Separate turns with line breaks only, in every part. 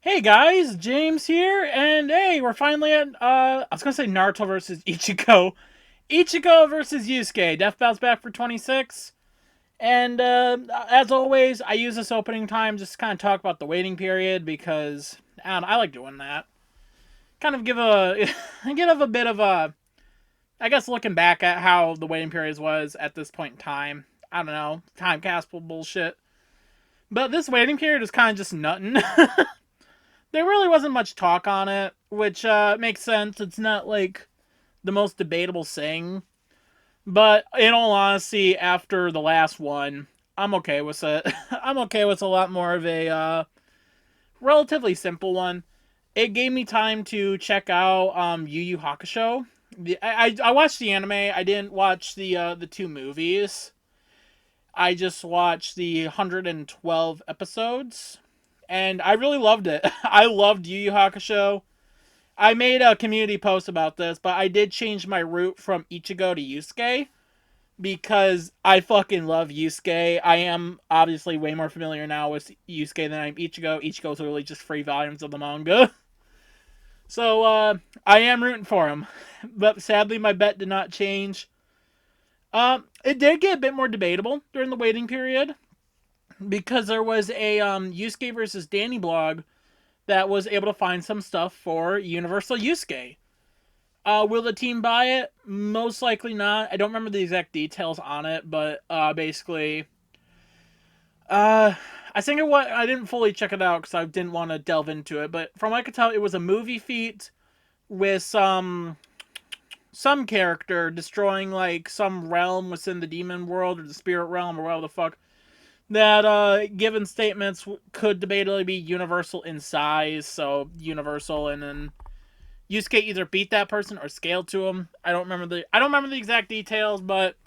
Hey guys, James here, and hey, we're finally at, I was gonna say Naruto versus Ichigo. Ichigo versus Yusuke. Death Battle's back for 26. And, as always, I use this opening time just to kind of talk about the waiting period because, I don't know, I like doing that. Kind of give a, give a bit of a, I guess looking back at how the waiting period was at this point in time. I don't know, time capsule bullshit. But this waiting period is kind of just nuttin'. There really wasn't much talk on it, which makes sense. It's not like the most debatable thing. But in all honesty, after the last one, I'm okay with it. I'm okay with a lot more of a relatively simple one. It gave me time to check out Yu Yu Hakusho. I watched the anime. I didn't watch the two movies. I just watched the 112 episodes, and I really loved it. I loved Yu Yu Hakusho. I made a community post about this, but I did change my route from Ichigo to Yusuke because I fucking love Yusuke. I am obviously way more familiar now with Yusuke than I'm Ichigo. Ichigo's literally just 3 volumes of the manga. So, I am rooting for him. But sadly, my bet did not change. It did get a bit more debatable during the waiting period because there was a Yusuke versus Danny blog that was able to find some stuff for Universal Yusuke. Will the team buy it? Most likely not. I don't remember the exact details on it, but basically, uh, I think it was. I didn't fully check it out because I didn't want to delve into it. But from what I could tell, it was a movie feat with some character destroying like some realm within the demon world or the spirit realm or whatever the fuck. That given statements could debatably be universal in size, so universal, and then Yusuke either beat that person or scaled to him. I don't remember the exact details, but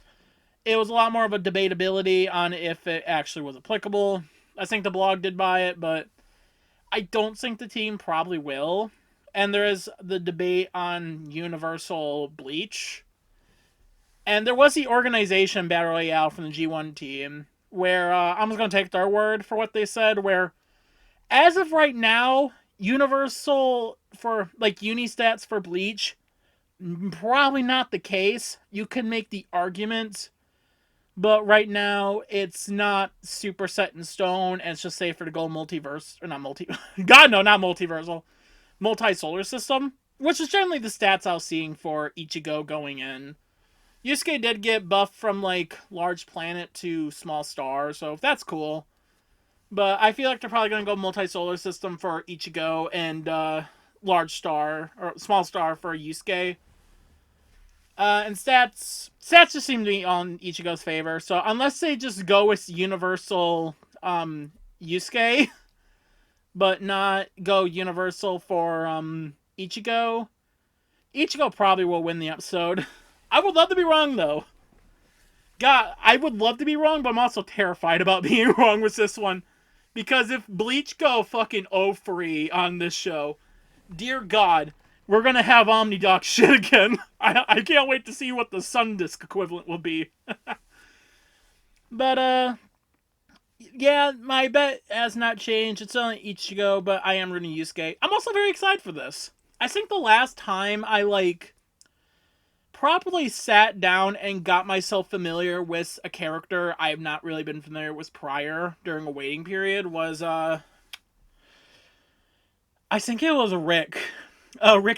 it was a lot more of a debatability on if it actually was applicable. I think the blog did buy it, but I don't think the team probably will. And there is the debate on Universal Bleach. And there was the organization Battle Royale from the G1 team, where I'm just going to take their word for what they said, where as of right now, Universal for like Unistats for Bleach, probably not the case. You can make the argument, but right now it's not super set in stone, and it's just safer to go multiverse or not multi. God no, not multiversal, multi-solar system, which is generally the stats I was seeing for Ichigo going in. Yusuke did get buffed from like large planet to small star, so that's cool. But I feel like they're probably going to go multi-solar system for Ichigo and large star or small star for Yusuke. And stats just seem to be on Ichigo's favor. So unless they just go with universal Yusuke, but not go universal for Ichigo, Ichigo probably will win the episode. I would love to be wrong though. God, I would love to be wrong, but I'm also terrified about being wrong with this one. Because if Bleach go fucking 0-3 on this show, dear God, we're gonna have Omnidoc shit again. I can't wait to see what the Sun Disk equivalent will be. But, yeah, my bet has not changed. It's only Ichigo, but I am rooting Yusuke. I'm also very excited for this. I think the last time I, like, properly sat down and got myself familiar with a character I have not really been familiar with prior during a waiting period was I think it was Rick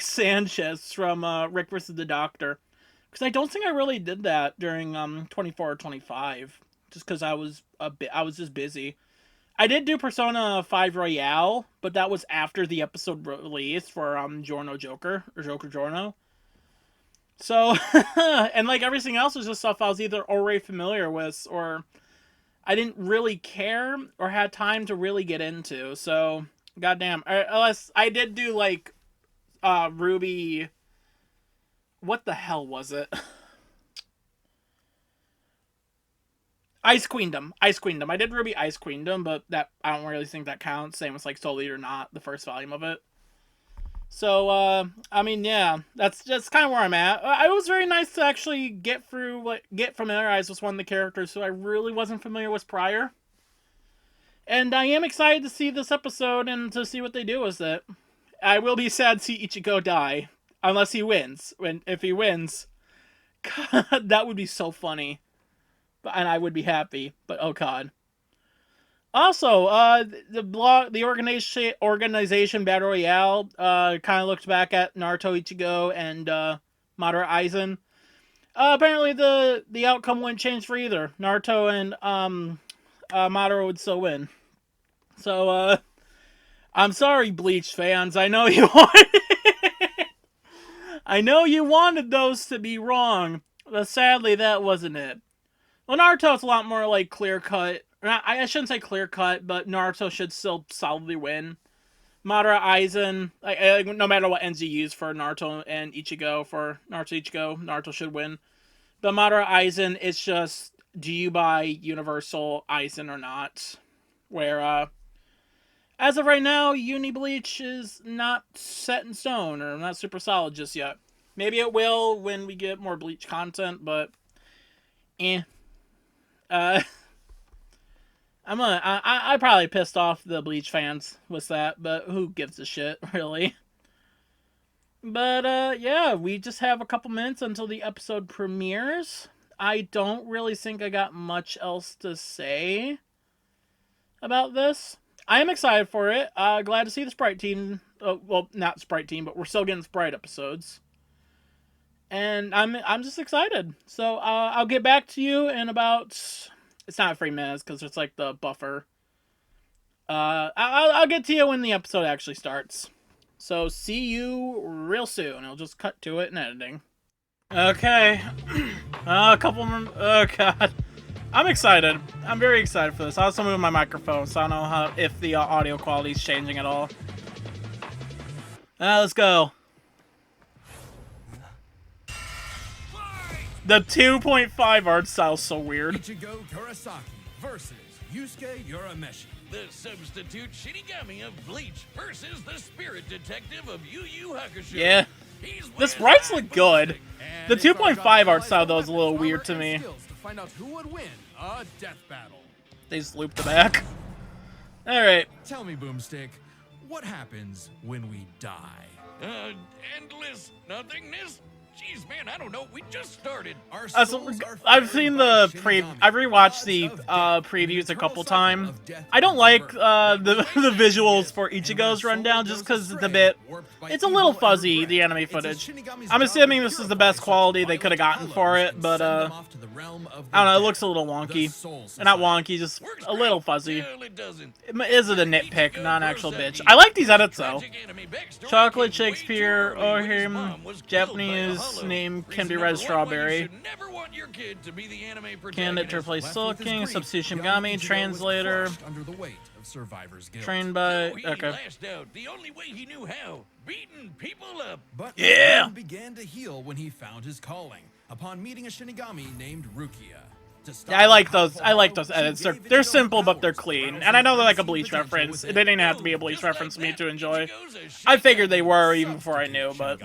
Sanchez from Rick versus the Doctor, because I don't think I really did that during 24 or 25, just because I was just busy. I did do Persona 5 Royale, but that was after the episode release for Giorno Joker or Joker Giorno. So, and like everything else was just stuff I was either already familiar with or I didn't really care or had time to really get into. So, goddamn. Unless I did do like Ruby. What the hell was it? Ice Queendom. Ice Queendom. I did Ruby Ice Queendom, but that I don't really think that counts. Same with like Soul Eater Not, the first volume of it. So, I mean, yeah, that's just kind of where I'm at. It was very nice to actually get through, like, get familiarized with one of the characters who I really wasn't familiar with prior. And I am excited to see this episode and to see what they do with it. I will be sad to see Ichigo die. Unless he wins. If he wins, God, that would be so funny. And I would be happy. But oh god. Also, the organization Battle Royale kind of looked back at Naruto, Ichigo, and Madara Aizen. Apparently, the outcome wouldn't change for either. Naruto and Madara would still win. So, I'm sorry, Bleach fans. I know you wanted those to be wrong, but sadly, that wasn't it. Well, Naruto's a lot more like clear cut. I shouldn't say clear cut, but Naruto should still solidly win. Madara Aizen, no matter what ends you use for Naruto and Ichigo, for Naruto should win. But Madara Aizen, it's just, do you buy Universal Aizen or not? Where, as of right now, Uni Bleach is not set in stone, or not super solid just yet. Maybe it will when we get more Bleach content, but, I probably pissed off the Bleach fans with that, but who gives a shit, really? But, yeah, we just have a couple minutes until the episode premieres. I don't really think I got much else to say about this. I am excited for it. Glad to see the Sprite team. Well, not Sprite team, but we're still getting Sprite episodes. And I'm just excited. So, I'll get back to you in about... It's not 3 minutes, because it's like the buffer. I'll get to you when the episode actually starts. So, see you real soon. I'll just cut to it in editing. Okay. A couple more... Oh, God. I'm excited. I'm very excited for this. I also moved my microphone, so I don't know if the audio quality is changing at all. Let's go. The 2.5 art style is so weird.
Ichigo Kurosaki versus Yusuke Urameshi.
The substitute Shinigami of Bleach versus the spirit detective of Yu Yu Hakusho.
Yeah. The sprites look good. The 2.5 art style, though, is a little weird to me.
To find out who would win a death battle.
They just looped the back. Alright.
Tell me, Boomstick, what happens when we die?
Endless nothingness? Jeez, man, I don't know. We just started.
I've seen the I've rewatched the previews a couple times. I don't like the visuals for Ichigo's rundown just because it's a little fuzzy, the anime footage. I'm assuming this is the best quality they could have gotten for it, but I don't know, it looks a little wonky. Not wonky, just a little fuzzy. Is it a nitpick, not an actual bitch? I like these edits though. Chocolate Shakespeare, or him, Japanese name can be read as strawberry. Candidate to replace Soul King, substitution Shinigami, translator. Trained by. Okay.
The only way he knew how, beating people up.
But
yeah.
He began to heal when he found his calling upon meeting a Shinigami named Rukia.
Yeah, I like those edits. They're simple, but they're clean. And I know they're like a Bleach reference. It didn't have to be a Bleach reference for me to enjoy. I figured they were even before I knew, but...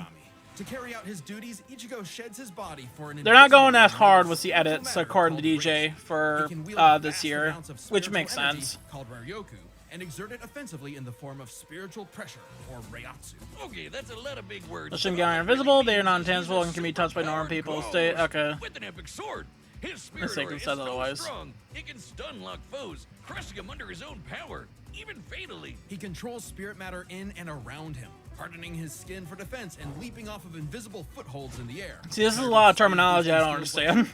To carry out his duties, Ichigo sheds his body for an
they're not going as hard with the edits, according to DJ, for this year, which makes sense.
Called Raryoku, and exert it offensively in the form of spiritual pressure, or Reiatsu.
Okay, that's a lot of big words.
The Shinigami are invisible, they are non-tangible, and can be touched by normal people. Stay, okay.
With an epic sword. His
Let's
spirit
take
is
says
so
otherwise.
strong, it can stun lock foes, crushing them under his own power, even fatally.
He controls spirit matter in and around him, hardening his skin for defense and leaping off of invisible footholds in the air.
See, this is a lot of terminology I don't understand.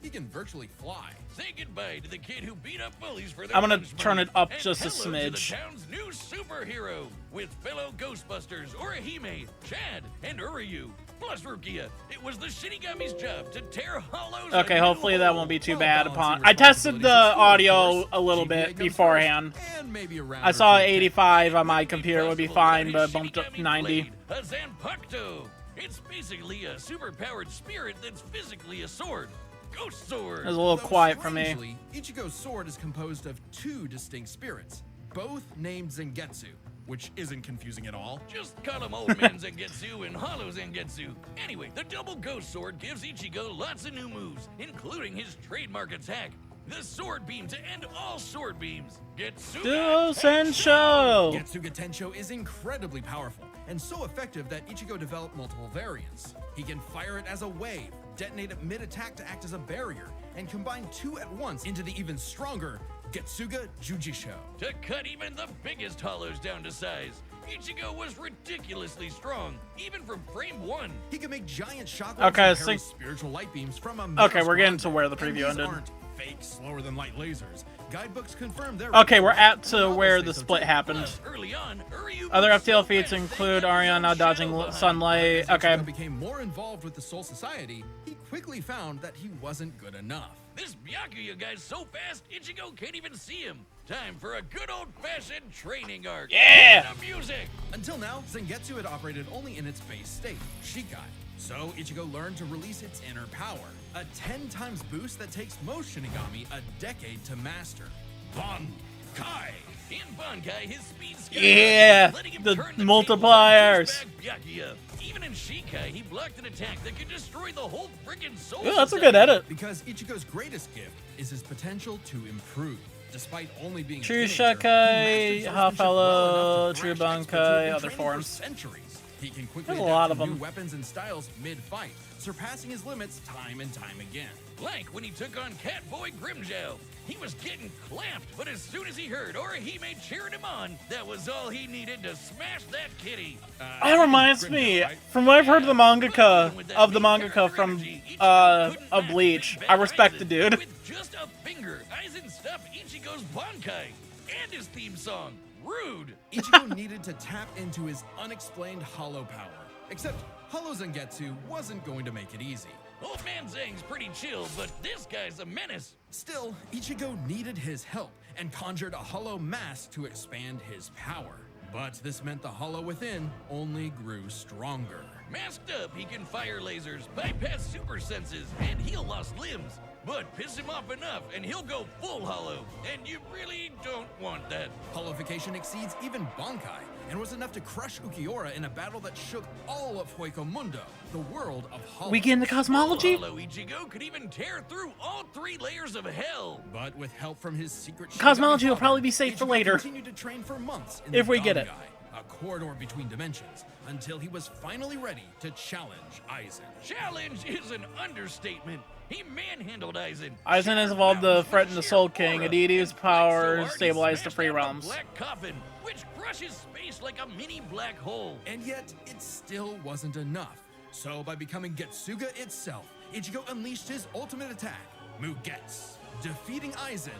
He can virtually fly.
Say goodbye to the kid who beat up bullies for their
I'm gonna
lunch
turn
money,
it up
and
just a
hello to the
smidge.
town's new superhero with fellow Ghostbusters, Orihime, Chad, and Uryu. Plus Rukia. It was the Shinigami's job to tear hollows.
Okay, hopefully that won't be too bad upon... I tested the audio a little bit beforehand. I saw 85 on my computer would be fine, but bumped up 90.
A Zanpakuto. It's basically a superpowered spirit that's physically a sword. Ghost sword.
It was a little quiet for me.
Ichigo's sword is composed of two distinct spirits, both named Zangetsu, which isn't confusing at all.
Just call him Old Man Zangetsu and Hollow Zangetsu. Anyway, the double ghost sword gives Ichigo lots of new moves, including his trademark attack. the sword beam to end all sword beams. Getsuga
Duo Sensho!
Getsuga Tensho is incredibly powerful and so effective that Ichigo developed multiple variants. He can fire it as a wave, detonate it mid-attack to act as a barrier, and combine two at once into the even stronger Getsuga Jujisho.
To cut even the biggest hollows down to size, Ichigo was ridiculously strong, even from frame 1.
He can make giant shockwaves
Okay,
and
so-
parry spiritual light beams from a
Okay,
metal
we're getting
squad.
to where the
And
preview
these
ended.
aren't fake, slower than light lasers. Guidebooks confirm they're
Okay, we're at to
Novels
where
say
the
so
split
too.
happened.
Plus, early on, Uryu
Other
was
FTL
so
feats
fast
include
they had
Arion
his
now
own
dodging
shadow behind.
sunlight.
As
Okay.
Ichigo became more involved with the Soul Society, he quickly found that he wasn't good enough.
This Byakuya guy's so fast, Ichigo can't even see him. Time for a good old-fashioned training arc.
Yeah!
The music!
Until now, Zangetsu had operated only in its base state, Shikai. So Ichigo learned to release its inner power, a 10 times boost that takes most Shinigami a decade to master. Bankai!
In Bankai, his speed
Yeah,
skyrocketed, letting him
the
turn the
multipliers.
tables on douchebag Byakuya. Even in Shikai, he blocked an attack that could destroy the whole frickin' Soul
Ooh, that's a
Society.
good edit.
Because Ichigo's greatest gift is his potential to improve. Despite only being a
True
teenager,
Shakai,
he mastered
Half
swordsmanship well
Hollow,
enough to
True
thrash experts who
Bankai,
had been
other
training for
forms.
centuries. He can quickly
There's a
adapt
lot
to
of
new
them.
weapons and styles mid-fight, surpassing his limits time and time again.
Like when he took on Catboy Grimjow. He was getting clamped, but as soon as he heard Orihime cheering him on, that was all he needed to smash that kitty.
That reminds me, from what I've heard of the mangaka from of Bleach, I respect the dude.
With just a finger, Aizen stopped Ichigo's Bankai and his theme song. Rude.
Ichigo needed to tap into his unexplained hollow power. Except Hollow Zangetsu wasn't going to make it easy.
Old Man Zang's pretty chill, but this guy's a menace.
Still, Ichigo needed his help and conjured a hollow mask to expand his power. But this meant the hollow within only grew stronger.
Masked up, he can fire lasers, bypass super senses, and heal lost limbs. But piss him off enough, and he'll go full hollow. And you really don't want that.
Hollowification exceeds even Bankai, and was enough to crush Ukiura in a battle that shook all of Hueco Mundo, the world of Hollow.
We get into cosmology?
Hollow Ichigo could even tear through all 3 layers of hell.
But with help from his secret
Cosmology
Shinigami
will probably
father,
be saved for
Ichigo
later.
continued to train for months in
If
the
we get it.
Dangai, a corridor between dimensions, until he was finally ready to challenge Aizen.
Challenge is an understatement. He manhandled Aizen.
Aizen has evolved to threaten the Soul King, a deity whose power stabilized the free realms.
Black coffin, which crushes space like a mini black hole.
And yet, it still wasn't enough. So by becoming Getsuga itself, Ichigo unleashed his ultimate attack, Mugetsu, defeating Aizen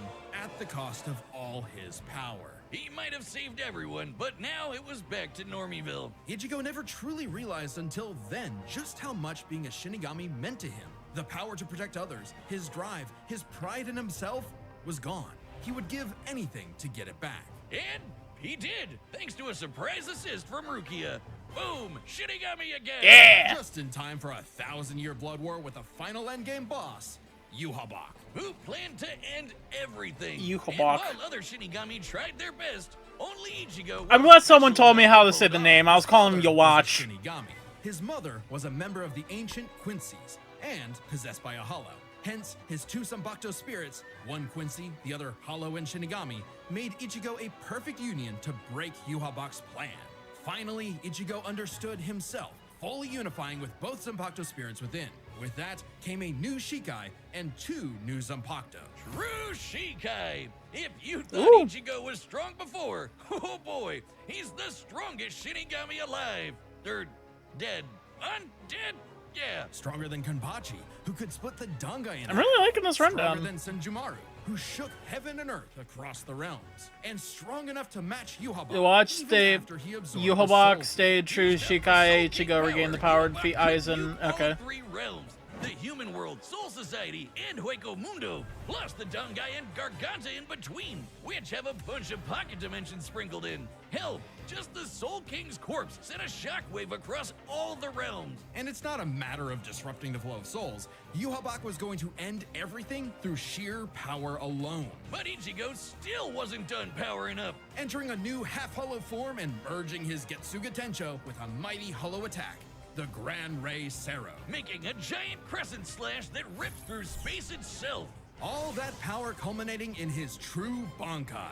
at the cost of all his power.
He might have saved everyone, but now it was back to Normieville.
Ichigo never truly realized until then just how much being a Shinigami meant to him. The power to protect others, his drive, his pride in himself was gone. He would give anything to get it back.
And he did, thanks to a surprise assist from Rukia. Boom! Shinigami again!
Yeah!
Just in time for a 1,000-year blood war with a final endgame boss, Yuhabak.
Who planned to end everything.
Yuhabak.
And while other Shinigami tried their best, only Ichigo...
I'm glad someone told me how to say the name. I was calling him
Father
Yawatch.
was a Shinigami. His mother was a member of the ancient Quincy's and possessed by a hollow. Hence, his two Sanbakuto spirits, one Quincy, the other hollow and Shinigami, made Ichigo a perfect union to break Yuhabak's plan. Finally, Ichigo understood himself, fully unifying with both Zanpakuto spirits within. With that came a new Shikai and 2 new Zanpakuto.
True Shikai! If you thought
Ooh.
Ichigo was strong before, oh boy, he's the strongest Shinigami alive. Or dead. Undead? Yeah.
Stronger than Kanpachi, who could split the Dangai in
I'm
half.
really liking this
Stronger
rundown.
than Senjumaru, who shook heaven and earth across the realms. And strong enough to match Yuhabak.
You watch
even
stay
after he absorbed the
Yuhabak
soul.
stayed true Shikai Ichigo regained the power to defeat Aizen. Okay.
All 3 realms. The human world, Soul Society, and Hueco Mundo, plus the Dangai and Garganta in between, which have a bunch of pocket dimensions sprinkled in. Hell, just the Soul King's corpse sent a shockwave across all the realms.
And it's not a matter of disrupting the flow of souls. Yuhabak was going to end everything through sheer power alone.
But Ichigo still wasn't done powering up.
Entering a new half-hollow form and merging his Getsuga Tensho with a mighty hollow attack, the Gran Rey Sero.
Making a giant crescent slash that rips through space itself.
All that power culminating in his true Bankai.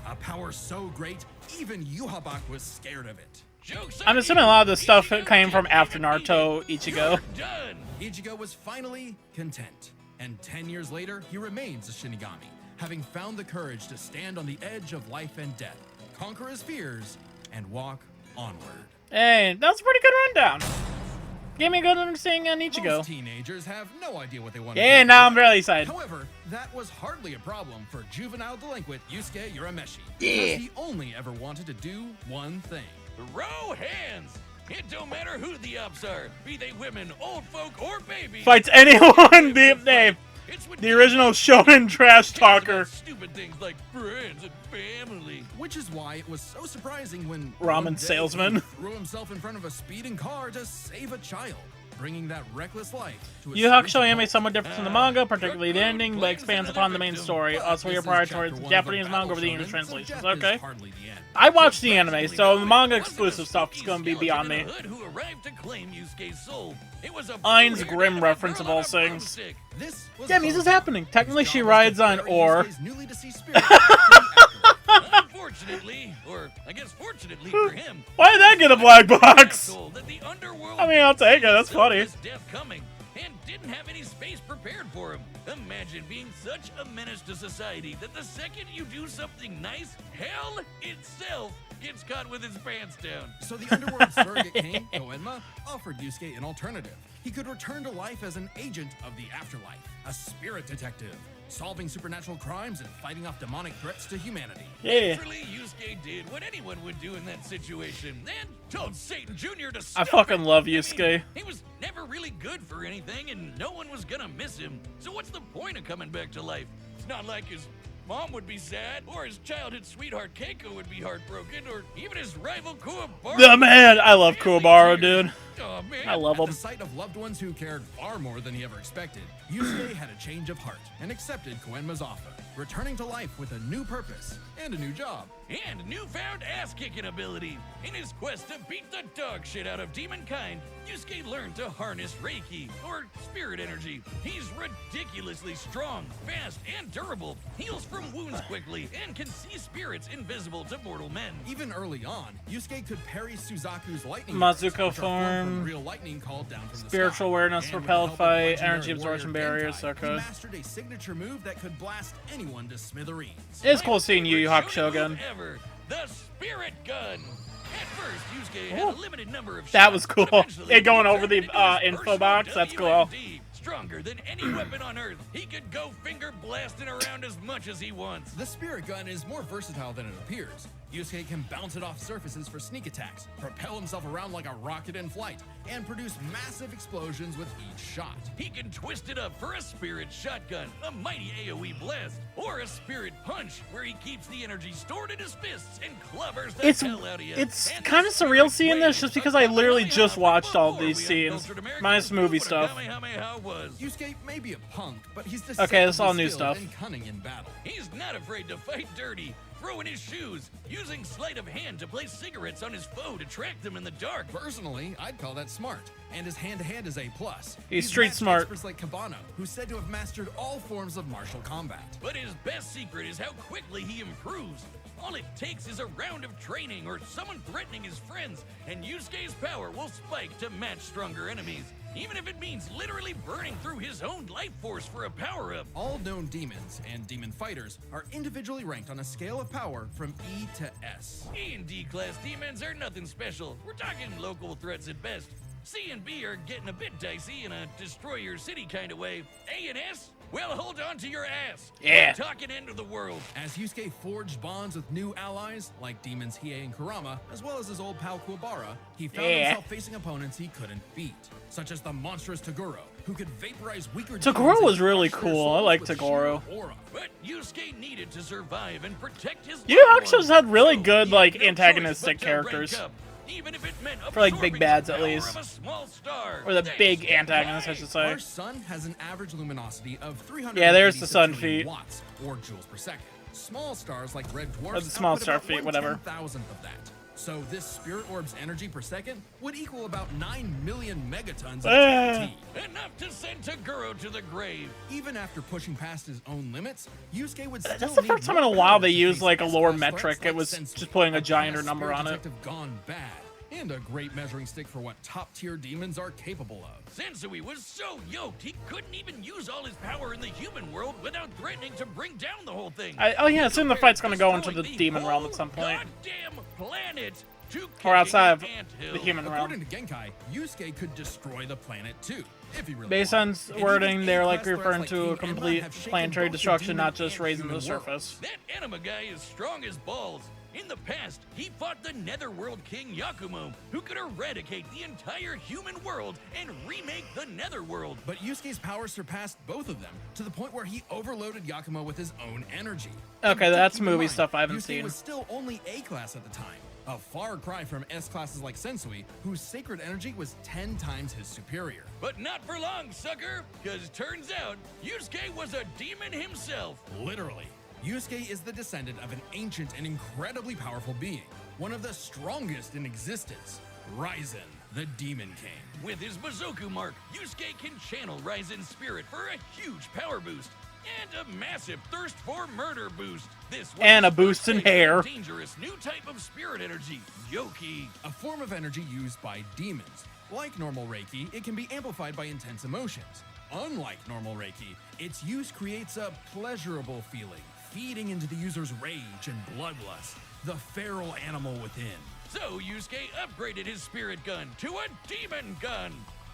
A power so great, even Yuhabak was scared of it.
Joke's
I'm
on
assuming a
you.
lot of this stuff
Ichigo
came from
can't
after
even beat
Naruto,
it.
Ichigo.
You're done.
Ichigo was finally content. And 10 years later, he remains a Shinigami, having found the courage to stand on the edge of life and death, conquer his fears, and walk onward.
Hey, that was a pretty good rundown. Gave me a good understanding on Ichigo.
Most teenagers have no idea what they want to
Yeah,
do.
now I'm really excited.
However, that was hardly a problem for juvenile delinquent Yusuke Urameshi.
Yeah.
Because he only ever wanted to do one thing.
Throw hands. It don't matter who the ops are, be they women, old folk, or babies.
Fights anyone. The original shonen trash talker.
Stupid things like friends and family.
Which is why it was so surprising when
Ramen
one day
salesman.
he threw himself in front of a speeding car to save a child, bringing that reckless life to a
Yu Hakusho
screeching
anime is
halt.
somewhat different from the manga, particularly the ending, but expands upon the main story. Also, we are
This is
prior
chapter
towards
one of
Japanese
Battle
manga over the
Shonen,
English
so
translations.
death is
Okay.
hardly the end.
I watched the anime, so the manga exclusive stuff is gonna be beyond me.
Who arrived to claim Yusuke's soul. It was a
Ain's
blue-haired
Grim
and a
reference
girl
of all
on a
things.
broomstick.
This was
Yeah,
a
this is
close one.
happening. Technically,
His
she
job was
rides
to
on
ferry
Ore.
Yusuke's newly deceased spirit back to the afterlife.
Unfortunately, or I guess fortunately for him,
Why did that get a black box?
asshole that the underworld
I mean, I'll take it. That's
saw
funny.
his death coming and didn't have any space prepared for him. Imagine being such a menace to society that the second you do something nice, hell itself gets caught with its pants down.
So the underworld surrogate king, Koenma, offered Yusuke an alternative. He could return to life as an agent of the afterlife, a spirit detective, solving supernatural crimes and fighting off demonic threats to humanity.
Yeah.
Naturally, Yusuke did what anyone would do in that situation, and told Satan Jr. to
I
stop
fucking
it.
love
I mean,
Yusuke.
he was never really good for anything, and no one was gonna miss him. So what's the point of coming back to life? It's not like his mom would be sad, or his childhood sweetheart Keiko would be heartbroken, or even his rival Kuwabara.
The man, I love Kuwabara, dude.
Oh man,
I love
At
him.
the sight of loved ones who cared far more than he ever expected, Yusuke had a change of heart and accepted Koenma's offer, returning to life with a new purpose and a new job.
and newfound ass-kicking ability. In his quest to beat the dog shit out of demon kind, Yusuke learned to harness Reiki, or spirit energy. He's ridiculously strong, fast, and durable, heals from wounds quickly, and can see spirits invisible to mortal men.
Even early on, Yusuke could parry Suzaku's lightning
Mazuko
arrows, which are formed
form,
from real lightning called down from the
spiritual
sky.
awareness,
And with the
propelled
help of
fight,
legendary
energy absorption
warrior
barriers,
Genkai,
okay.
He mastered a signature move that could blast anyone to smithereens.
It's cool seeing Yu Yu
Favorite
Hakusho
shonen move
again.
ever, the Spirit Gun. At first, Yusuke had a limited number of
That
shots,
was cool.
but eventually
It going
he
over the,
turned into his
info
personal
box, that's cool.
WMD. Stronger than any weapon on Earth, he could go finger blasting around as much as he wants.
The spirit gun is more versatile than it appears. Yusuke can bounce it off surfaces for sneak attacks, propel himself around like a rocket in flight, and produce massive explosions with each shot.
He can twist it up for a spirit shotgun, a mighty AoE blast, or a spirit punch, where he keeps the energy stored in his fists and clobbers the hell out of you.
It's
And
kind
the
of surreal
spirit
seeing this
wave,
just
a
because I literally
Kamehameha
just
from
watched all
before
these
we
scenes,
uncultured Americans
minus
knew
movie
what a
stuff.
Kamehameha was.
Yusuke may be a punk, but he's
Okay, that's all
deceptively
new
skilled
stuff.
and cunning in battle.
He's not afraid to fight dirty, throwing his shoes, using sleight of hand to place cigarettes on his foe to track them in the dark.
Personally, I'd call that smart. And his hand-to-hand is A+.
He's street
matched
smart.
experts like Cabana, who's said to have mastered all forms of martial combat.
But his best secret is how quickly he improves. All it takes is a round of training or someone threatening his friends, and Yusuke's power will spike to match stronger enemies, even if it means literally burning through his own life force for a power-up.
All known demons and demon fighters are individually ranked on a scale of power from E to S.
E and D class demons are nothing special. We're talking local threats at best. C and B are getting a bit dicey in a destroy your city kind of way. A and S? Well, hold on to your ass.
Yeah.
We're talking end of the world.
As Yusuke forged bonds with new allies, like demons Hiei and Kurama, as well as his old pal Kuwabara, he found
Yeah.
himself facing opponents he couldn't beat, such as the monstrous Toguro, who could vaporize weaker
Toguro
demons and
was really
crush their
cool. I
souls
like
with
Toguro.
sheer aura.
But Yusuke needed to survive and protect his
Yu Yu
loved
Hakusho's
ones.
had really
So
good,
he
like,
had no
antagonistic
choice but to rank
characters.
up, even if it meant
For, like, big
absorbing
bads,
the
at
power
least.
of a small star.
Or the
Thanks,
big
Genkai.
antagonist, I should say.
Our sun has an average luminosity of 300
Yeah, there's the sun feet.
watts, or joules per second. Small stars like red
Or
dwarfs
the small
output
star
about
feet, whatever.
1/10,000th of that. So this spirit orb's energy per second would equal about 9 million megatons of
Ah.
TNT.
Enough to send Toguro to the grave.
Even after pushing past his own limits, Yusuke would still
That's the
need
first time in a
more
while
power
they
to
used
face
like a
S-class
lower
threats
metric.
like
It was
Sensui,
just putting a
a
giant
class
number
spirit
on it.
detective gone bad, and a great measuring stick for what top-tier demons are capable of.
Sensui was so yoked he couldn't even use all his power in the human world without threatening to bring down the whole thing.
Oh yeah, soon the fight's gonna go into the
Destroying
demon realm at
whole
some point.
Goddamn planet to
Or outside of
kicking an anthill.
the human realm.
According to Genkai, Yusuke could destroy the planet too, if he really
Based
wanted.
on
And even
wording, they're like
A-class
referring
threats
to a
like King Enma
complete
have shaken
planetary
both the
destruction,
demon
not just
and
raising the
human worlds.
surface.
That anima guy is strong as balls. In the past, he fought the Netherworld King Yakumo, who could eradicate the entire human world and remake the Netherworld.
But Yusuke's power surpassed both of them to the point where he overloaded Yakumo with his own energy.
Okay,
And
that's
keep in
movie
mind,
stuff I haven't
Yusuke
seen.
was still only A-class at the time, a far cry from S-classes like Sensui, whose sacred energy was 10 times his superior.
But not for long, sucker, because turns out Yusuke was a demon himself.
Literally. Yusuke is the descendant of an ancient and incredibly powerful being, one of the strongest in existence, Ryzen, the Demon King.
With his Bazoku mark, Yusuke can channel Raizen's spirit for a huge power boost and a massive thirst for murder boost. This was
And a
his
boost
first
in
taste of
hair.
a dangerous new type of spirit energy, Yoki.
A form of energy used by demons. Like normal Reiki, it can be amplified by intense emotions. Unlike normal Reiki, its use creates a pleasurable feeling, feeding into the user's rage and bloodlust, the feral animal within.
So Yusuke upgraded his spirit gun to a demon gun.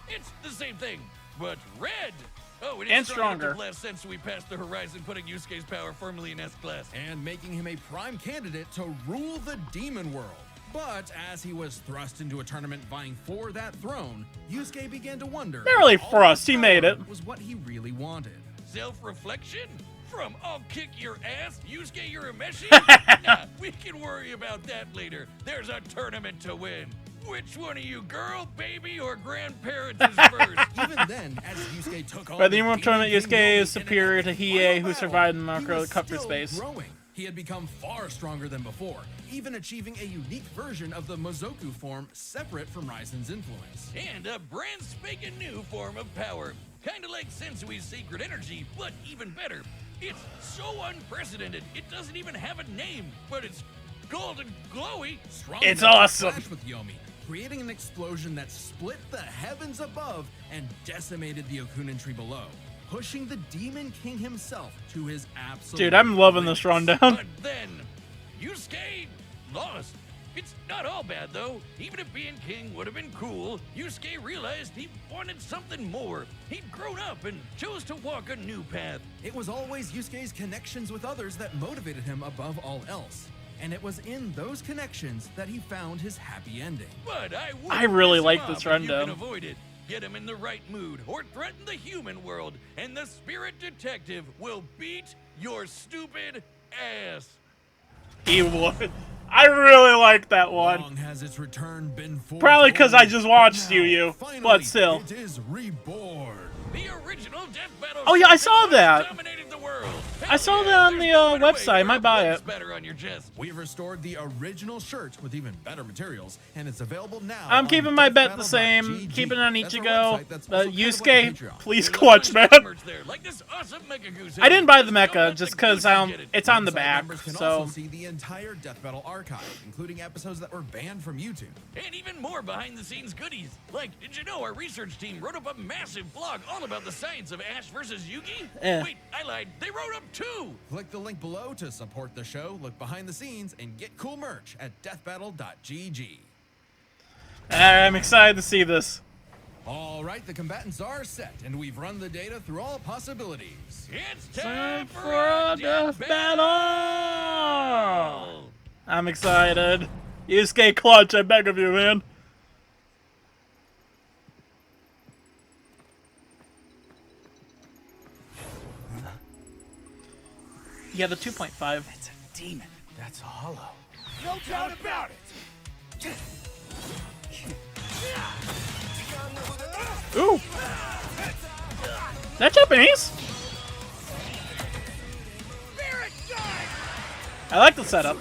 It's the same thing, but red. Oh, it is
And
strong enough
stronger.
to blast since we passed the horizon, putting Yusuke's power firmly in S-class.
And making him a prime candidate to rule the demon world. But as he was thrust into a tournament vying for that throne, Yusuke began to wonder.
Not really
if all
thrust,
that
he made
power
it.
Was what he really wanted.
Self-reflection? From I'll kick your ass, Yusuke Urameshi? Nah, we can worry about that later. There's a tournament to win. Which one of you, girl, baby, or grandparents is first?
Even then, as Yusuke took on
By the
the
Emerald Tournament,
Demon King
Yusuke
Yomi
is
in an
superior to
epic
Hiei,
final
who
battle,
survived in the
he
Macro
was
Cup for
still
space.
growing. He had become far stronger than before, even achieving a unique version of the Mozoku form separate from Raizen's influence.
And a brand spanking new form of power. Kinda like Sensui's sacred energy, but even better. It's so unprecedented, it doesn't even have a name, but it's golden glowy.
Strong
It's
enough to
awesome.
clash with Yomi, creating an explosion that split the heavens above and decimated the Okunin tree below, pushing the Demon King himself to his absolute
Dude, I'm loving this
limits.
rundown.
But then, Yusuke lost. It's not all bad though. Even if being king would have been cool, Yusuke realized he wanted something more. He'd grown up and chose to walk a new path.
It was always Yusuke's connections with others that motivated him above all else. And it was in those connections that he found his happy ending.
But
I really
piss him
like
off
this
if you
rundown.
can avoid it. Get him in the right mood or threaten the human world, and the spirit detective will beat your stupid ass.
He would. I really like that one.
Long has its return been foretold,
Probably 'cause I just watched
but
you,
now, finally,
but still.
it is reborn.
The original Death Battle.
Oh, yeah, I saw
Shotgun
that.
dominated the world.
I saw that on
there's
the,
no better way
website.
to
I might
rub
buy
blood
it.
spatter on your chest.
We've restored the original shirt with even better materials, and it's available now.
I'm
on
keeping my bet the same.
deathbattle.gg.
Keeping it on
That's our
Ichigo.
website that's also kind of like a
Yusuke,
Patreon.
please
There's a
clutch, man.
bunch of merch there, like this awesome Mecha Goose
I didn't buy the
head. Just
mecha
don't
just
let the
because
Goose get it.
it's on the
Website
back.
members can
So
also see the entire Death Battle archive, including episodes that were banned from YouTube.
And even more behind-the-scenes goodies. Like, did you know our research team wrote up a massive blog all about the science of Ash versus Yugi?
Eh.
Wait, I lied. They wrote up two!
Click the link below to support the show, look behind the scenes, and get cool merch at deathbattle.gg.
I'm excited to see this.
All right, the combatants are set, and we've run the data through all possibilities.
It's time
For a death battle! I'm excited. Yusuke, clutch, I beg of you, man. Yeah, the 2.5.
It's a demon.
That's hollow.
No doubt about it.
Ooh! Is that Japanese? I like the setup.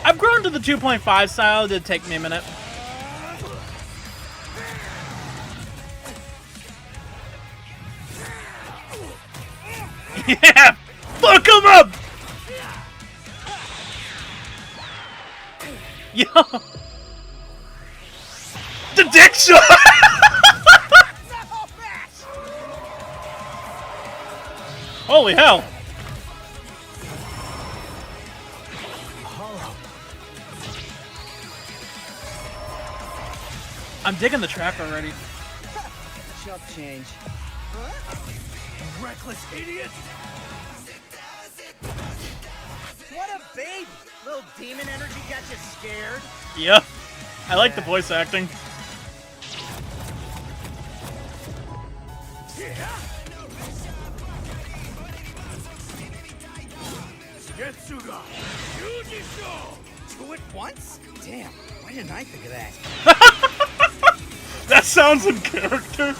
I've grown to the 2.5 style. It did take me a minute. Yeah! Fuck him up! Yo! The dick shot! Holy hell! I'm digging the track already.
Chump change.
Reckless idiot!
What a baby! Little demon energy got you scared.
Yeah. I like the voice acting.
Getsuga! Yujisho!
Two at once? Damn, why didn't I think of that?
That sounds in character.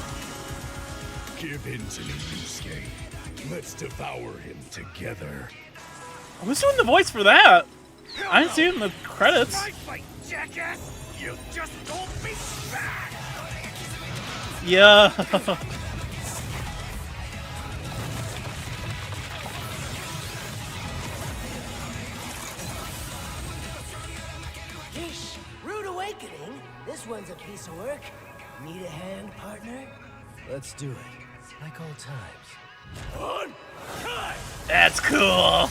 Give in to me, Yusuke. Let's devour him together.
Who's doing the voice for that? I didn't see it in the credits.
My fight, jackass! You just don't be back!
Yeah.
Yeesh, rude awakening. This one's a piece of work. Need a hand, partner? Let's do it. Like old times.
On time!
That's cool.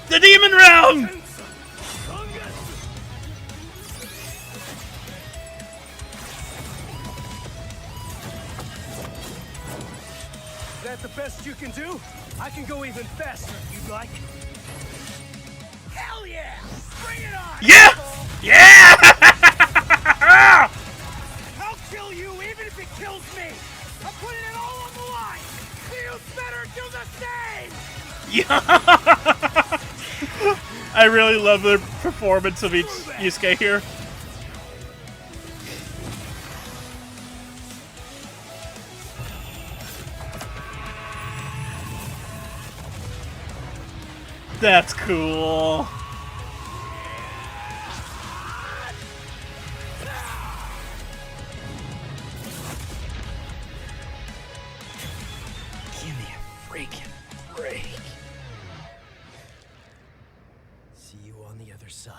The demon realm.
Is that the best you can do? I can go even faster if you'd like.
Hell yeah! Bring it on!
Yeah. Yeah.
I'll kill you even if it kills me! I'm putting it all on the line! You better do the same!
Yeah. I really love the performance of each Yusuke here. That's cool.
Give me a freaking break.
See you on the other side.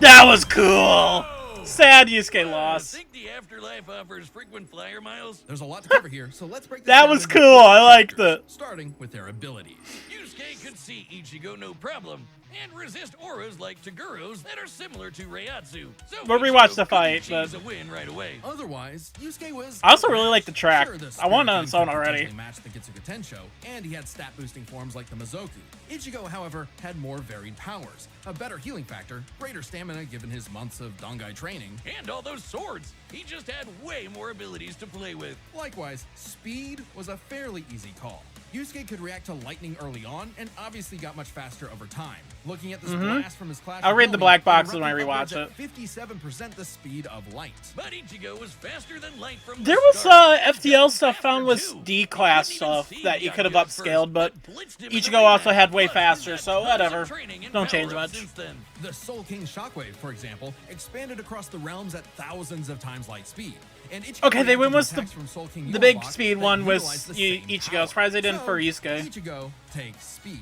That was cool. Sad Yusuke lost.
Think the afterlife offers frequent flyer miles?
There's a lot to cover here, so let's break this
That
down
was
into
cool. I
four
liked
factors,
it.
starting with their abilities.
Yusuke could see Ichigo no problem, and resist auras like Taguro's that are similar to Reiatsu. So
We'll
Ichigo
rewatch the
couldn't
fight,
choose
but-
a win right away.
Otherwise, Yusuke was...
I also really like the track.
Sure, the
I want it on
Spirit
its own
Gun could
already.
potentially match the Getsuga Tensho, and he had stat-boosting forms like the Mizoku. Ichigo, however, had more varied powers, a better healing factor, greater stamina given his months of Dangai training.
And all those swords. He just had way more abilities to play with.
Likewise, speed was a fairly easy call. Yusuke could react to lightning early on, and obviously got much faster over time. Looking at this blast from his clash,
I'll
with
read the
Yomi,
black
it
box when I
erupted
rewatch
upwards
it.
at 57% the speed of light.
But Ichigo was faster than light from
There
the
was
start.
FTL stuff
After
found with
two,
D-class
he couldn't even
stuff
see
that you could have
Byakuya at
upscaled,
first,
but
blitzed him in the
Ichigo also
rematch.
had way
Plus,
faster,
he's had
so
tons of
whatever.
training and
Don't change
power-ups
much.
since then.
The Soul King Shockwave, for example, expanded across the realms at thousands of times light speed. And Ichigo
Okay, they went
reacted to
with
attacks from Soul King
the big
Yorobox
speed
that
one was
utilized the same
Ichigo.
power.
Surprised they didn't
So,
for Yusuke.
Ichigo takes speed.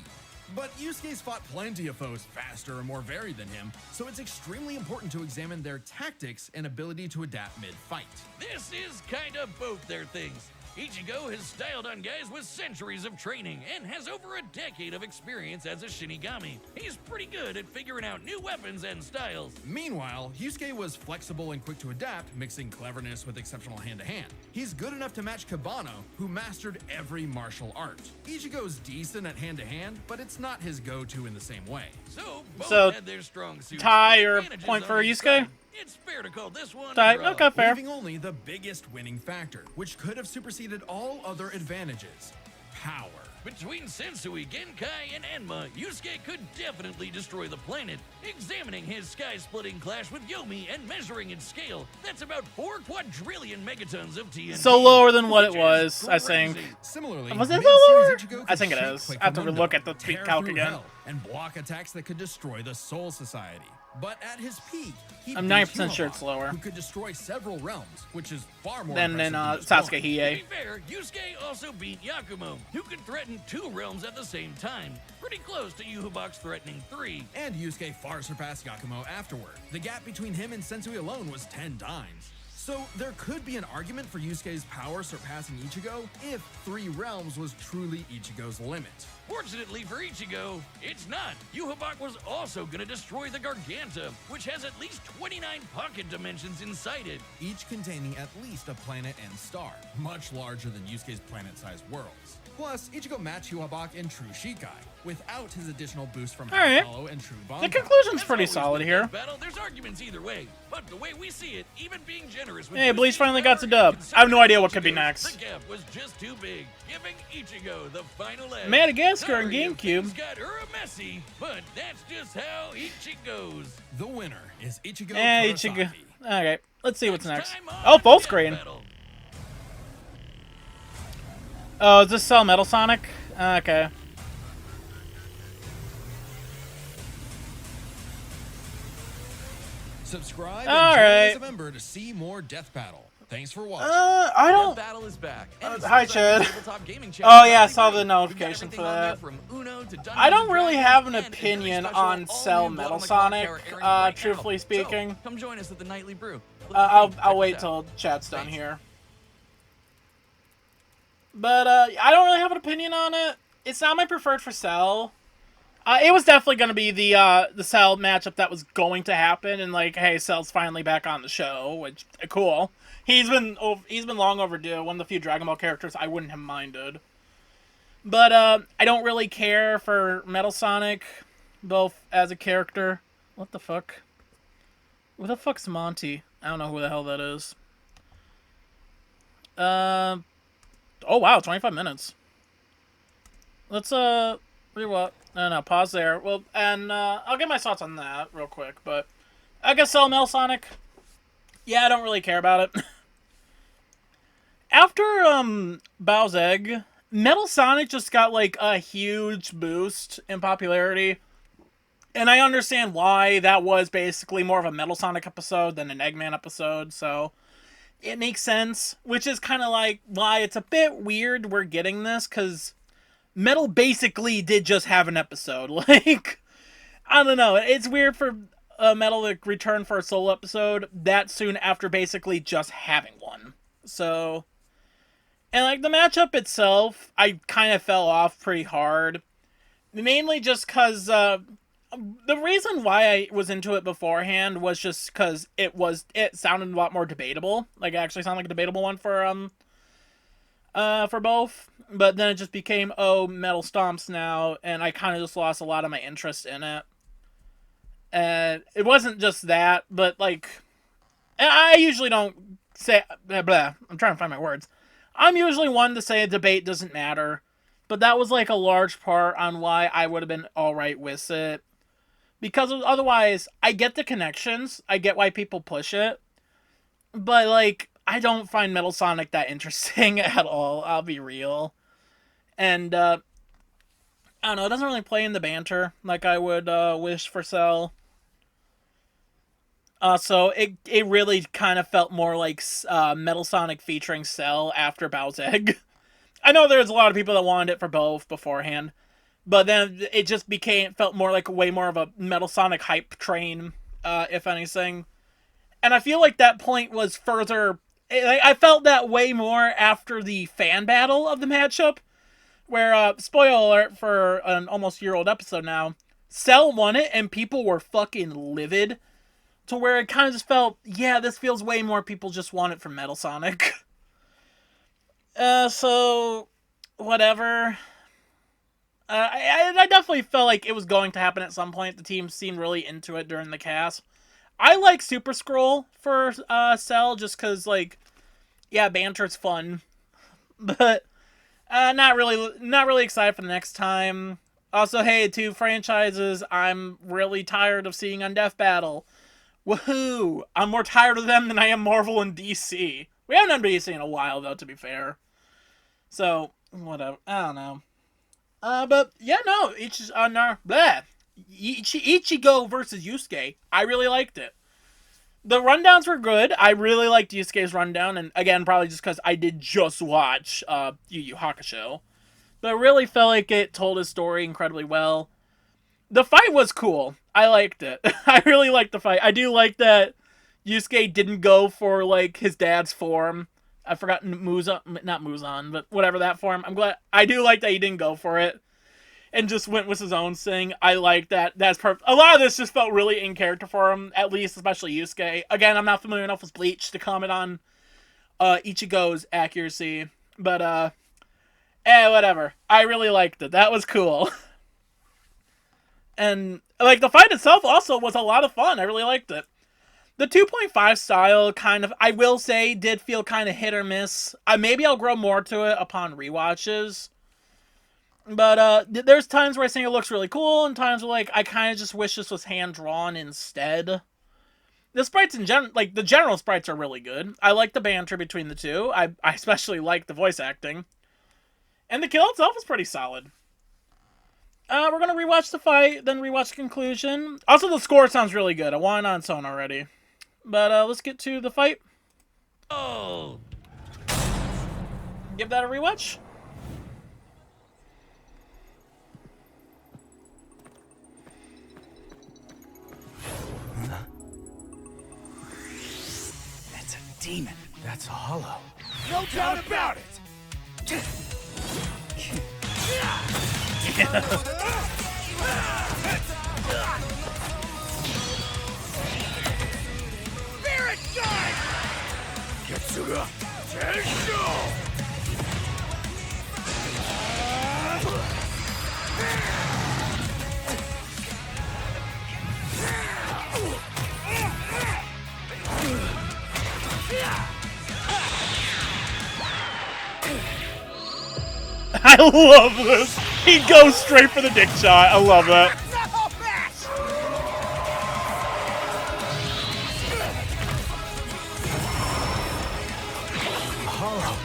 But Yusuke's fought plenty of foes faster and more varied than him, so it's extremely important to examine their tactics and ability to adapt mid-fight.
This is kind of both their things. Ichigo has styled on guys with centuries of training and has over a decade of experience as a Shinigami. He's pretty good at figuring out new weapons and styles.
Meanwhile, Yusuke was flexible and quick to adapt, mixing cleverness with exceptional hand-to-hand. He's good enough to match Kabano, who mastered every martial art. Ichigo's decent at hand-to-hand, but it's not his go-to in the same way.
So both
So,
had their strong suits.
tie
with
or
advantages
point
on
for
each
Yusuke?
side. It's fair to call this one a
Tie.
draw.
Okay, fair.
Leaving only the biggest winning factor, which could have superseded all other advantages: power.
Between Sensui, Genkai, and Enma, Yusuke could definitely destroy the planet. Examining his sky-splitting clash with Yomi and measuring its scale, that's about 4 quadrillion megatons of TNT.
So lower than what it
which is
was, I think.
crazy.
Similarly,
Was it
mid-series
lower?
Ichigo
I
could
think it
shake
is. I have to
Hueco
look
Mundo,
at the
tear
calc
through
again.
hell, and block attacks that could destroy the Soul Society. But at his peak, he
I'm
beat
90% sure it's
Hyuga,
lower.
who could destroy several realms, which is far more
Then
impressive
Sasuke
destroying.
To
Hiei.
be fair, Yusuke also beat Yakumo, who could threaten 2 realms at the same time. Pretty close to Yhwach's threatening 3.
And Yusuke far surpassed Yakumo afterward. The gap between him and Sensui alone was 10 times. So there could be an argument for Yusuke's power surpassing Ichigo if 3 realms was truly Ichigo's limit.
Fortunately for Ichigo, it's not. Yhwach was also gonna destroy the Garganta, which has at least 29 pocket dimensions inside it.
Each containing at least a planet and star, much larger than Yusuke's planet-sized worlds. Plus, Ichigo matched Hyuga in True Shikai, without his additional boost from
Alright.
Hollow and True
The
Bankai.
conclusion's
As
pretty
always
solid
with
here.
this battle, there's arguments either way, but the way we see it, even being generous with
Hey, Bleach
Yusuke's
finally got
power
the dub.
and
I have no idea what could be
Ichigo's,
next.
The gap was just too big, giving Ichigo the final edge.
Madagascar and
Sorry if
GameCube.
things got Urameshi, but that's just how Ichi goes.
The winner is Ichigo
Ichigo.
Kurosaki.
Okay, let's see what's next.
Time on
Oh, full
Death
screen.
Battle.
Oh, is this Cell Metal Sonic? Okay.
Subscribe
All
and join
right.
as a member to see more Death Battle. Thanks for watching.
I don't.
Battle is back. And it's
Hi,
Summer's Island
Chad.
Tabletop Gaming
Oh,
Channel.
yeah, I saw the
We've got
notification
everything
for
on there
that.
from Uno to Dungeons
I don't
and
really
Dragons
have an
and a very
opinion
special
on
all-new
Cell
Blood
Metal
on the Clock
Sonic,
era airing right now.
truthfully
So,
speaking.
come join us at the Nightly Brew.
I'll wait till chat's done here. But I don't really have an opinion on it. It's not my preferred for Cell. It was definitely going to be the Cell matchup that was going to happen, and like, hey, Cell's finally back on the show, which cool. He's been long overdue. One of the few Dragon Ball characters I wouldn't have minded. But I don't really care for Metal Sonic, both as a character. What the fuck? Who the fuck's Monty? I don't know who the hell that is. Oh wow, 25 minutes. Let's what? No, pause there. Well, and I'll get my thoughts on that real quick, but I guess Cell Metal Sonic. Yeah, I don't really care about it. After Bao's Egg, Metal Sonic just got like a huge boost in popularity. And I understand why. That was basically more of a Metal Sonic episode than an Eggman episode, so it makes sense. Which is kind of like why it's a bit weird we're getting this, because Metal basically did just have an episode. Like, I don't know. It's weird for Metal to return for a solo episode that soon after basically just having one. So, and like the matchup itself, I kind of fell off pretty hard. Mainly just because the reason why I was into it beforehand was just because it sounded a lot more debatable. Like, it actually sounded like a debatable one for both. But then it just became, oh, Metal Stomps now, and I kind of just lost a lot of my interest in it. And it wasn't just that, but, like, I usually don't say, blah, blah, I'm trying to find my words. I'm usually one to say a debate doesn't matter, but that was, like, a large part on why I would have been alright with it. Because otherwise, I get the connections, I get why people push it, but, like, I don't find Metal Sonic that interesting at all, I'll be real. And, I don't know, it doesn't really play in the banter like I would wish for Cell. So it really kind of felt more like Metal Sonic featuring Cell after Bao's Egg. I know there's a lot of people that wanted it for both beforehand, but then it just felt more like way more of a Metal Sonic hype train, if anything. And I feel like that point was further... I felt that way more after the fan battle of the matchup, where, spoiler alert for an almost year-old episode now, Cell won it and people were fucking livid, to where it kind of just felt, yeah, this feels way more people just want it from Metal Sonic. So, whatever. I definitely felt like it was going to happen at some point. The team seemed really into it during the cast. I like Super Scroll for Cell, just because, like, yeah, banter's fun. But Not really excited for the next time. Also, hey, two franchises I'm really tired of seeing on Death Battle. Woohoo! I'm more tired of them than I am Marvel and DC. We haven't done DC in a while, though, to be fair. So, whatever. I don't know. But, yeah, no. Ichigo versus Yusuke. I really liked it. The rundowns were good. I really liked Yusuke's rundown. And, again, probably just because I did just watch Yu Yu Hakusho. But I really felt like it told his story incredibly well. The fight was cool. I liked it. I really liked the fight. I do like that Yusuke didn't go for, like, his dad's form. I forgot Muzan, not Muzan, but whatever that form. I do like that he didn't go for it. And just went with his own thing. I like that. That's perfect. A lot of this just felt really in character for him, at least, especially Yusuke. Again, I'm not familiar enough with Bleach to comment on Ichigo's accuracy. But, whatever. I really liked it. That was cool. And, like, the fight itself also was a lot of fun. I really liked it. The 2.5 style kind of, I will say, did feel kind of hit or miss. Maybe I'll grow more to it upon rewatches. But, there's times where I think it looks really cool, and times where, like, I kind of just wish this was hand-drawn instead. The sprites in general, like, the general sprites are really good. I like the banter between the two. I especially like the voice acting. And the kill itself is pretty solid. We're going to rewatch the fight, then rewatch the conclusion. Also, the score sounds really good. I want it on its own already. But, let's get to the fight.
Oh!
Give that a rewatch.
That's a demon.
That's a hollow.
No doubt about it. Spirit guide! Getsuga, Tensho!
I love this. He goes straight for the dick shot. I love that.
No match!
Hollow.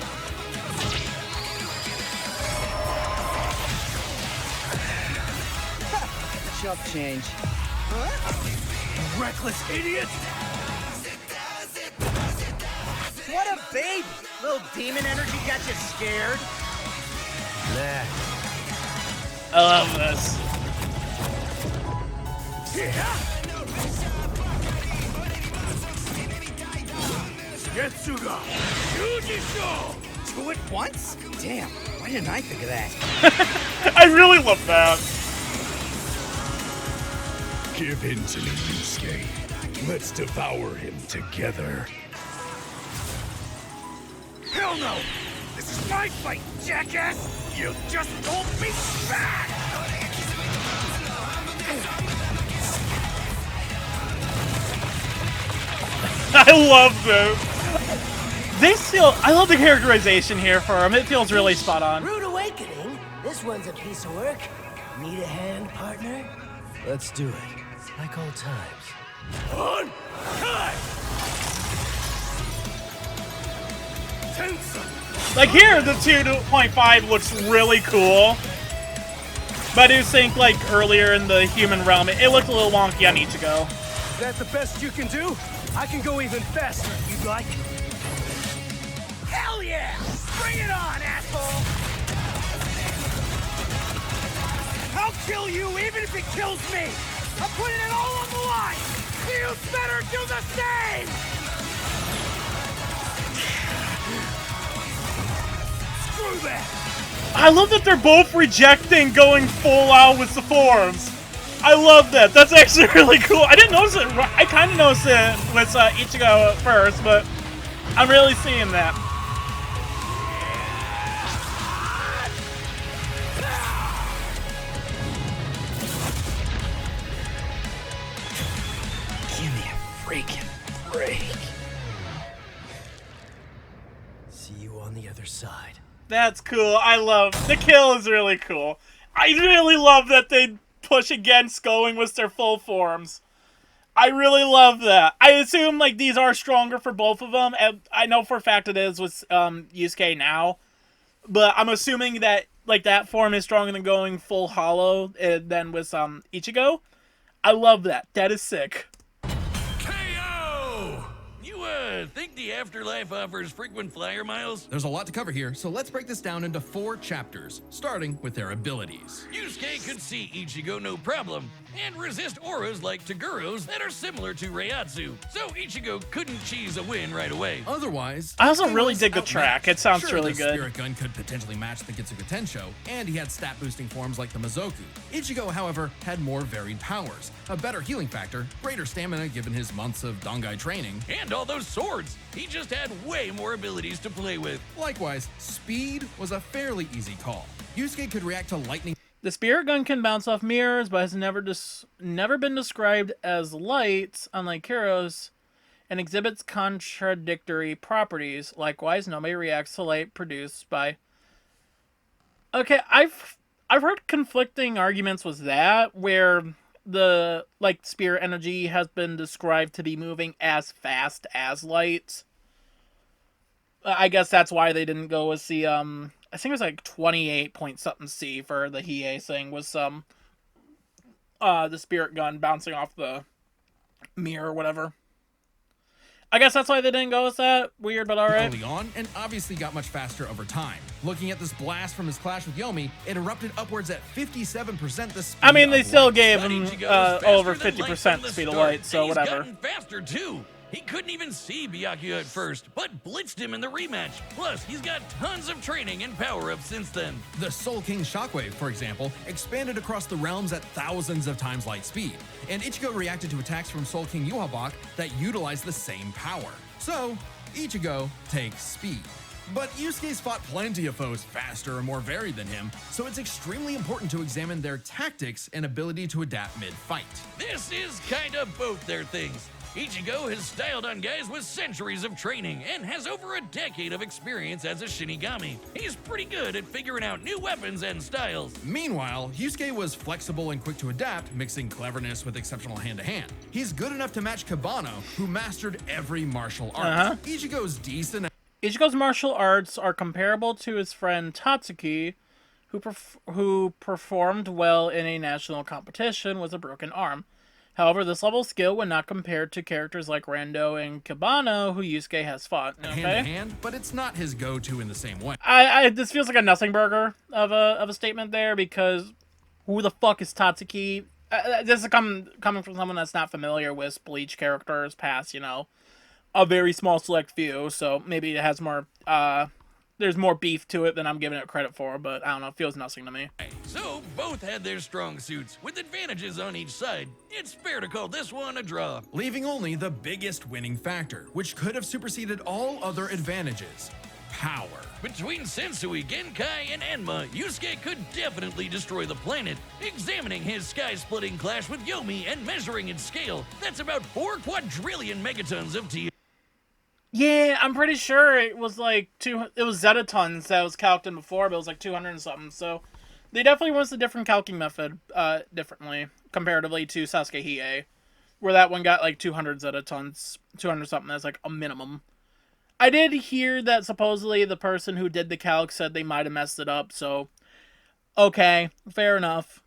Chump change.
Reckless idiot!
What a baby! Little demon energy got you scared.
Nah.
I love this.
Getsuga! Yujisho! Two at once? Damn, why didn't I think of that?
I really love that.
Give in to me, Yusuke. Let's devour him together.
Hell no! This is my fight, jackass! You just hold me back!
I love this. I love the characterization here for him. It feels really spot on.
Rude awakening. This one's a piece of work. Need a hand, partner? Let's do it. Like old times.
On! Time! Tensa!
Like here, the 2.5 looks really cool. But I do think, like, earlier in the human realm, it looked a little wonky on Ichigo.
Is that the best you can do? I can go even faster if you'd like. Hell yeah! Bring it on, asshole! I'll kill you even if it kills me! I'm putting it all on the line! You better do the same! Screw that!
I love that they're both rejecting going full out with the forms. I love that. That's actually really cool. I didn't notice it. I kind of noticed it with Ichigo first, but I'm really seeing that.
Give me a freaking break.
See you on the other side.
That's cool. I love the kill is really cool. I really love that they push against going with their full forms. I really love that. I assume like these are stronger for both of them, and I know for a fact it is with Yusuke now. But I'm assuming that like that form is stronger than going full hollow than with Ichigo. I love that. That is sick.
KO! You think the afterlife offers frequent flyer miles?
There's a lot to cover here, so let's break this down into 4 chapters, starting with their abilities.
Yusuke could see Ichigo no problem, and resist auras like Togoro's that are similar to Reiatsu, so Ichigo couldn't cheese a win right away.
Otherwise,
I also
he
really
was
dig the
outmatched.
track. It sounds
Sure,
really
the
good.
Spirit Gun could potentially match the Getsuga Tensho, and he had stat-boosting forms like the Mizoku. Ichigo, however, had more varied powers, a better healing factor, greater stamina given his months of Dangai training.
And all those swords, he just had way more abilities to play with.
Likewise, speed was a fairly easy call. Yusuke could react to lightning.
The spirit gun can bounce off mirrors, but has never been described as light, unlike Kuro's, and exhibits contradictory properties. Likewise, nobody reacts to light produced by... Okay, I've heard conflicting arguments with that, where the like spirit energy has been described to be moving as fast as light. I guess that's why they didn't go with the I think it was like 28 point something C for the Hiei thing, was the spirit gun bouncing off the mirror or whatever. I guess that's why they didn't go with that. Weird, but alright.
Early on, and obviously got much faster over time. Looking at this blast from his clash with Yomi, it erupted upwards at 57% the speed
I mean, they
of
still
light.
gave
But
him
Ichigo was faster
over
than light
50%
from the
speed of
start,
light, so
and he's
whatever.
gotten faster too. He couldn't even see Byakuya at first, but blitzed him in the rematch. Plus, he's got tons of training and power-ups since then.
The Soul King Shockwave, for example, expanded across the realms at thousands of times light speed, and Ichigo reacted to attacks from Soul King Yuhabak that utilized the same power. So, Ichigo takes speed. But Yusuke's fought plenty of foes faster and more varied than him, so it's extremely important to examine their tactics and ability to adapt mid-fight.
This is kinda both their things. Ichigo has styled on guys with centuries of training and has over a decade of experience as a Shinigami. He's pretty good at figuring out new weapons and styles.
Meanwhile, Yusuke was flexible and quick to adapt, mixing cleverness with exceptional hand-to-hand. He's good enough to match Kabano, who mastered every martial art. Ichigo's decent.
Ichigo's martial arts are comparable to his friend Tatsuki, who performed well in a national competition with a broken arm. However, this level of skill would not compare to characters like Rando and Kabano, who Yusuke has fought. Okay?
Hand-to-hand, but it's not his go-to in the same way.
This feels like a nothing burger of a statement there, because who the fuck is Tatsuki? This is coming from someone that's not familiar with Bleach characters past, a very small select few, so maybe it has more, there's more beef to it than I'm giving it credit for, but I don't know, it feels nothing to me.
So, both had their strong suits, with advantages on each side. It's fair to call this one a draw.
Leaving only the biggest winning factor, which could have superseded all other advantages: power.
Between Sensui, Genkai, and Enma, Yusuke could definitely destroy the planet. Examining his sky-splitting clash with Yomi and measuring its scale, that's about 4 quadrillion megatons of T.
Yeah, I'm pretty sure it was like it was zetatons that was calced in before, but it was like 200 and something, so they definitely went a different calcing method, differently, comparatively to Sasuke Hiei, where that one got like 200 zetatons, 200 something as like a minimum. I did hear that supposedly the person who did the calc said they might have messed it up, so okay, fair enough.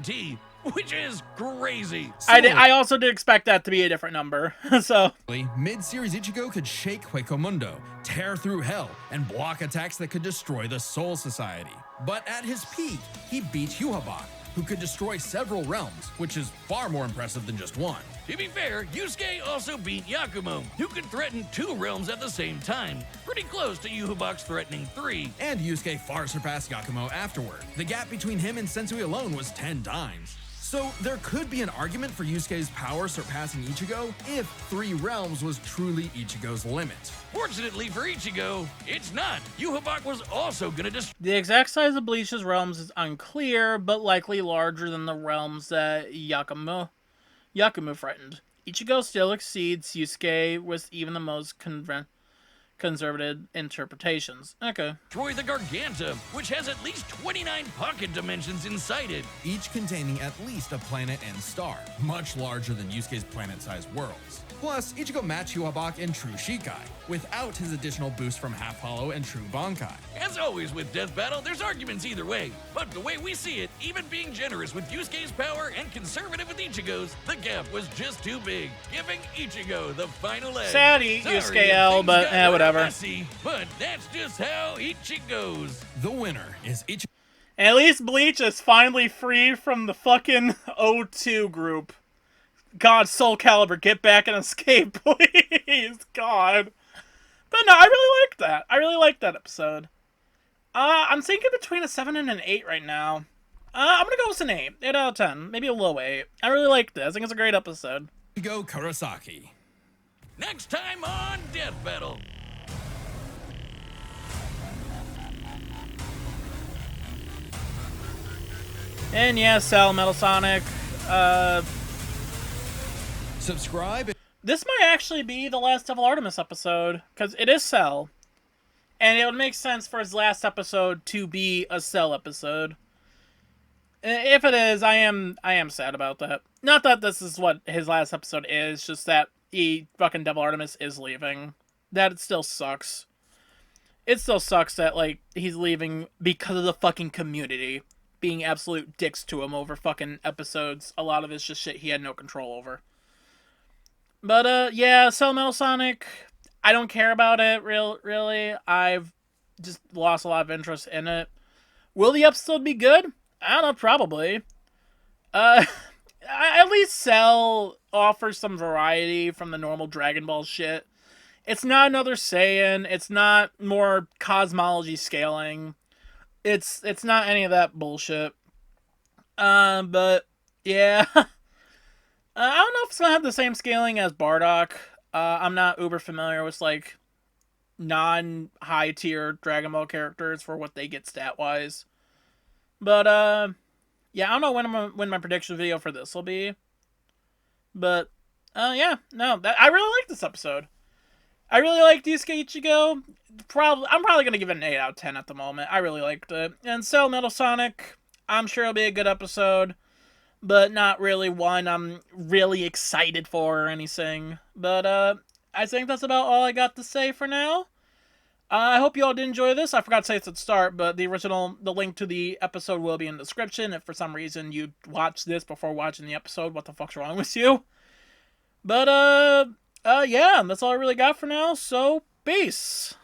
T, which is crazy.
I also did expect that to be a different number, so...
Mid-series Ichigo could shake Huecomundo, tear through hell, and block attacks that could destroy the Soul Society. But at his peak, he beat Yuhabak, who could destroy several realms, which is far more impressive than just one.
To be fair, Yusuke also beat Yakumo, who could threaten 2 realms at the same time, pretty close to Yuhabak's threatening 3.
And Yusuke far surpassed Yakumo afterward. The gap between him and Sensui alone was 10 times. So there could be an argument for Yusuke's power surpassing Ichigo if 3 realms was truly Ichigo's limit.
Fortunately for Ichigo, it's not. Yuhabak was also gonna destroy.
The exact size of Bleach's realms is unclear, but likely larger than the realms that Yakumo threatened. Ichigo still exceeds Yusuke with even the most conservative interpretations. Okay.
Destroy the Garganta, which has at least 29 pocket dimensions inside it.
Each containing at least a planet and star, much larger than Yusuke's planet-sized worlds. Plus, Ichigo matched Huabak in True Shikai, without his additional boost from Half Hollow and True Bankai.
As always with Death Battle, there's arguments either way. But the way we see it, even being generous with Yusuke's power and conservative with Ichigo's, the gap was just too big, giving Ichigo the final edge.
Sad Yusuke L, but whatever.
Messy, but that's just how Ichi goes.
The winner is Ichigo.
At least Bleach is finally free from the fucking O2 group. God, Soul Calibur, get back and escape, please. God. But no, I really liked that. I really liked that episode. I'm thinking between a 7 and an 8 right now. I'm gonna go with an 8. 8 out of 10. Maybe a low 8. I really liked it. I think it's a great episode.
Ichigo Kurosaki.
Next time on Death Battle.
And yeah, Cell, Metal Sonic.
Subscribe.
This might actually be the last Devil Artemis episode, because it is Cell. And it would make sense for his last episode to be a Cell episode. If it is, I am sad about that. Not that this is what his last episode is, just that fucking Devil Artemis is leaving. That it still sucks. It still sucks that, like, he's leaving because of the fucking community being absolute dicks to him over fucking episodes. A lot of it's just shit he had no control over. But, yeah, Cell Metal Sonic, I don't care about it, really. I've just lost a lot of interest in it. Will the episode be good? I don't know, probably. At least Cell offers some variety from the normal Dragon Ball shit. It's not another Saiyan. It's not more cosmology scaling. It's not any of that bullshit. But, yeah. I don't know if it's going to have the same scaling as Bardock. I'm not uber familiar with, like, non-high tier Dragon Ball characters for what they get stat-wise. But, yeah, I don't know when my prediction video for this will be. But, yeah, no, I really like this episode. I really liked Yusuke Ichigo. I'm probably going to give it an 8 out of 10 at the moment. I really liked it. And Cell Metal Sonic, I'm sure it'll be a good episode. But not really one I'm really excited for or anything. But, I think that's about all I got to say for now. I hope you all did enjoy this. I forgot to say this at the start, but the link to the episode will be in the description. If for some reason you watched this before watching the episode, what the fuck's wrong with you? But, yeah, that's all I really got for now, so peace!